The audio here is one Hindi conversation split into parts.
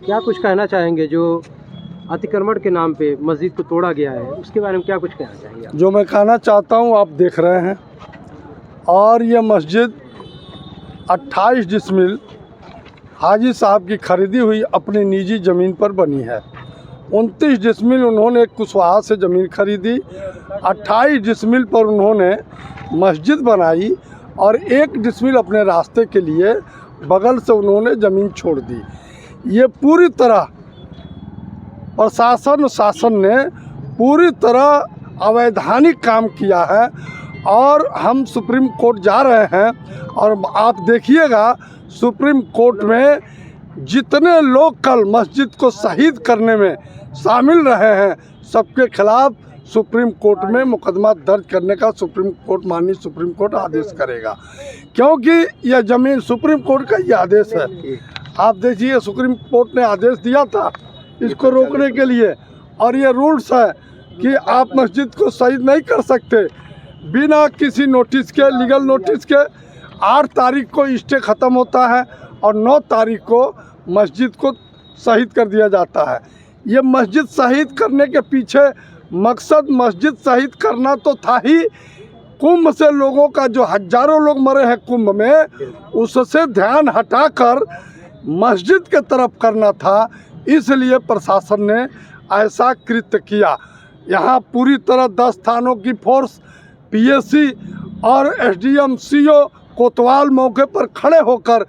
क्या कुछ कहना चाहेंगे जो अतिक्रमण के नाम पे मस्जिद को तोड़ा गया है, उसके बारे में क्या कुछ कहना चाहेंगे आप? जो मैं कहना चाहता हूँ आप देख रहे हैं, और ये मस्जिद 28 डिसमिल हाजी साहब की खरीदी हुई अपनी निजी ज़मीन पर बनी है। 29 डिसमिल उन्होंने कुशवाहा से ज़मीन खरीदी, 28 डिसमिल पर उन्होंने मस्जिद बनाई और 1 डिसमिल अपने रास्ते के लिए बगल से उन्होंने ज़मीन छोड़ दी। ये पूरी तरह प्रशासन शासन ने पूरी तरह अवैधानिक काम किया है और हम सुप्रीम कोर्ट जा रहे हैं। और आप देखिएगा सुप्रीम कोर्ट में जितने लोग कल मस्जिद को शहीद करने में शामिल रहे हैं, सबके खिलाफ सुप्रीम कोर्ट में मुकदमा दर्ज करने का माननीय सुप्रीम कोर्ट आदेश करेगा, क्योंकि यह ज़मीन सुप्रीम कोर्ट का ये आदेश है। आप देखिए सुप्रीम कोर्ट ने आदेश दिया था इसको रोकने के लिए, और ये रूल्स है कि आप मस्जिद को शहीद नहीं कर सकते बिना किसी नोटिस के, लीगल नोटिस के। 8 तारीख को स्टे ख़त्म होता है और 9 तारीख को मस्जिद को शहीद कर दिया जाता है। ये मस्जिद शहीद करने के पीछे मकसद मस्जिद शहीद करना तो था ही, कुंभ से लोगों का जो हजारों लोग मरे हैं कुंभ में, उससे ध्यान हटाकर मस्जिद के तरफ करना था। इसलिए प्रशासन ने ऐसा कृत्य किया। यहाँ पूरी तरह 10 थानों की फोर्स, पीएससी और एसडीएम सीओ कोतवाल मौके पर खड़े होकर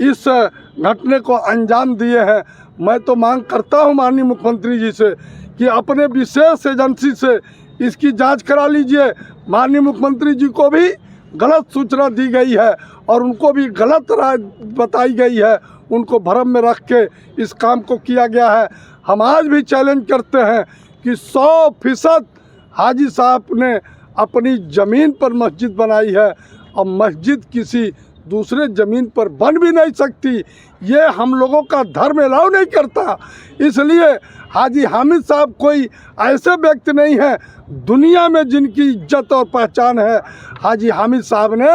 इस घटने को अंजाम दिए हैं। मैं तो मांग करता हूँ माननीय मुख्यमंत्री जी से कि अपने विशेष एजेंसी से इसकी जांच करा लीजिए। माननीय मुख्यमंत्री जी को भी गलत सूचना दी गई है और उनको भी गलत राय बताई गई है, उनको भ्रम में रख के इस काम को किया गया है। हम आज भी चैलेंज करते हैं कि 100% हाजी साहब ने अपनी ज़मीन पर मस्जिद बनाई है और मस्जिद किसी दूसरे ज़मीन पर बन भी नहीं सकती। ये हम लोगों का धर्म अलाउ नहीं करता। इसलिए हाजी हामिद साहब कोई ऐसे व्यक्ति नहीं है दुनिया में जिनकी इज्जत और पहचान है। हाजी हामिद साहब ने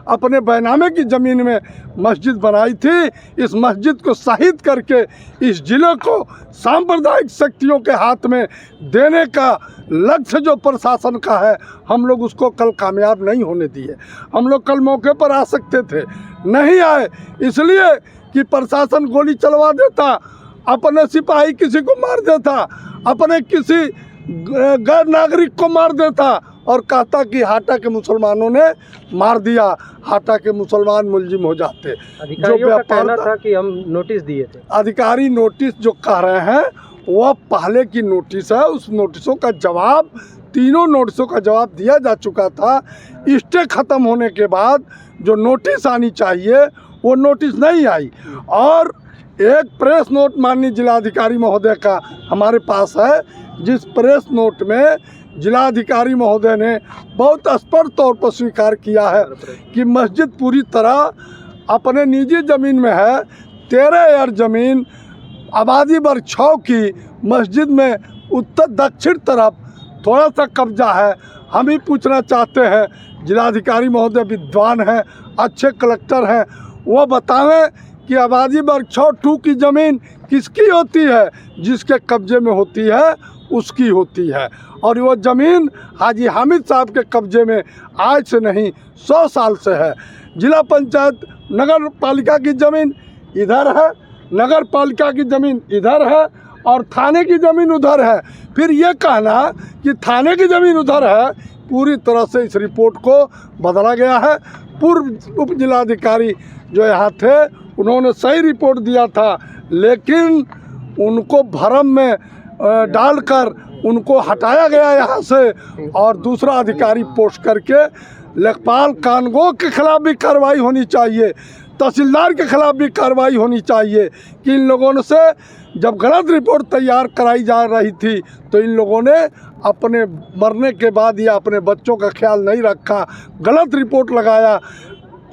अपने बैनामे की ज़मीन में मस्जिद बनाई थी। इस मस्जिद को शहीद करके इस ज़िले को सांप्रदायिक शक्तियों के हाथ में देने का लक्ष्य जो प्रशासन का है, हम लोग उसको कल कामयाब नहीं होने दिए। हम लोग कल मौके पर आ सकते थे, नहीं आए, इसलिए कि प्रशासन गोली चलवा देता, अपने सिपाही किसी को मार देता, अपने किसी गैर नागरिक को मार देता और कहता कि हाटा के मुसलमानों ने मार दिया, हाटा के मुसलमान मुलजिम हो जाते। अधिकारियों का कहना था कि हम नोटिस दिए थे। अधिकारी नोटिस जो कह रहे हैं वह पहले की नोटिस है। उस नोटिसों का जवाब, तीनों नोटिसों का जवाब दिया जा चुका था। स्टे ख़त्म होने के बाद जो नोटिस आनी चाहिए वो नोटिस नहीं आई। और एक प्रेस नोट माननीय जिलाधिकारी महोदय का हमारे पास है, जिस प्रेस नोट में जिलाधिकारी महोदय ने बहुत स्पष्ट तौर पर स्वीकार किया है कि मस्जिद पूरी तरह अपने निजी ज़मीन में है। 13 एकड़ ज़मीन आबादी वर्ग 6 की मस्जिद में उत्तर दक्षिण तरफ थोड़ा सा कब्जा है। हम ही पूछना चाहते हैं, जिलाधिकारी महोदय विद्वान हैं, अच्छे कलेक्टर हैं, वो बतावें कि आबादी वर्ग 6-2 की ज़मीन किसकी होती है? जिसके कब्जे में होती है उसकी होती है। और वो ज़मीन हाजी हामिद साहब के कब्जे में आज से नहीं 100 साल से है। जिला पंचायत नगर पालिका की ज़मीन इधर है, नगर पालिका की ज़मीन इधर है और थाने की ज़मीन उधर है। फिर ये कहना कि थाने की ज़मीन उधर है, पूरी तरह से इस रिपोर्ट को बदला गया है। पूर्व उप जिलाधिकारी जो यहाँ थे उन्होंने सही रिपोर्ट दिया था, लेकिन उनको भ्रम में डालकर उनको हटाया गया यहाँ से और दूसरा अधिकारी पोस्ट करके लेखपाल कानगो के खिलाफ भी कार्रवाई होनी चाहिए, तहसीलदार के खिलाफ भी कार्रवाई होनी चाहिए कि इन लोगों से जब गलत रिपोर्ट तैयार कराई जा रही थी तो इन लोगों ने अपने मरने के बाद या अपने बच्चों का ख्याल नहीं रखा, गलत रिपोर्ट लगाया।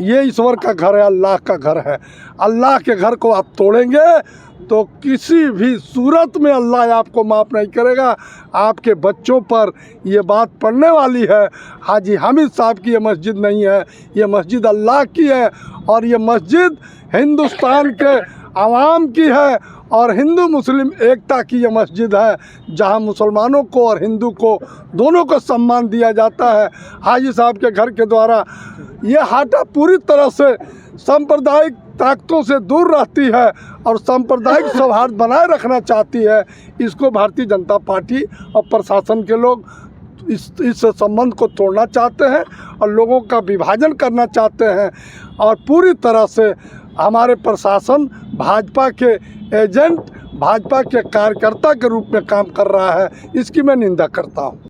ये ईश्वर का घर है, अल्लाह का घर है। अल्लाह के घर को आप तोड़ेंगे तो किसी भी सूरत में अल्लाह आपको माफ़ नहीं करेगा। आपके बच्चों पर ये बात पड़ने वाली है। हाजी हामिद साहब की ये मस्जिद नहीं है, ये मस्जिद अल्लाह की है और ये मस्जिद हिंदुस्तान के आवाम की है और हिंदू मुस्लिम एकता की ये मस्जिद है, जहां मुसलमानों को और हिंदू को दोनों को सम्मान दिया जाता है। हाजी साहब के घर के द्वारा ये हाटा पूरी तरह से सांप्रदायिक ताकतों से दूर रहती है और सांप्रदायिक सौहार्द बनाए रखना चाहती है। इसको भारतीय जनता पार्टी और प्रशासन के लोग इस संबंध को तोड़ना चाहते हैं और लोगों का विभाजन करना चाहते हैं। और पूरी तरह से हमारे प्रशासन भाजपा के एजेंट, भाजपा के कार्यकर्ता के रूप में काम कर रहा है। इसकी मैं निंदा करता हूं।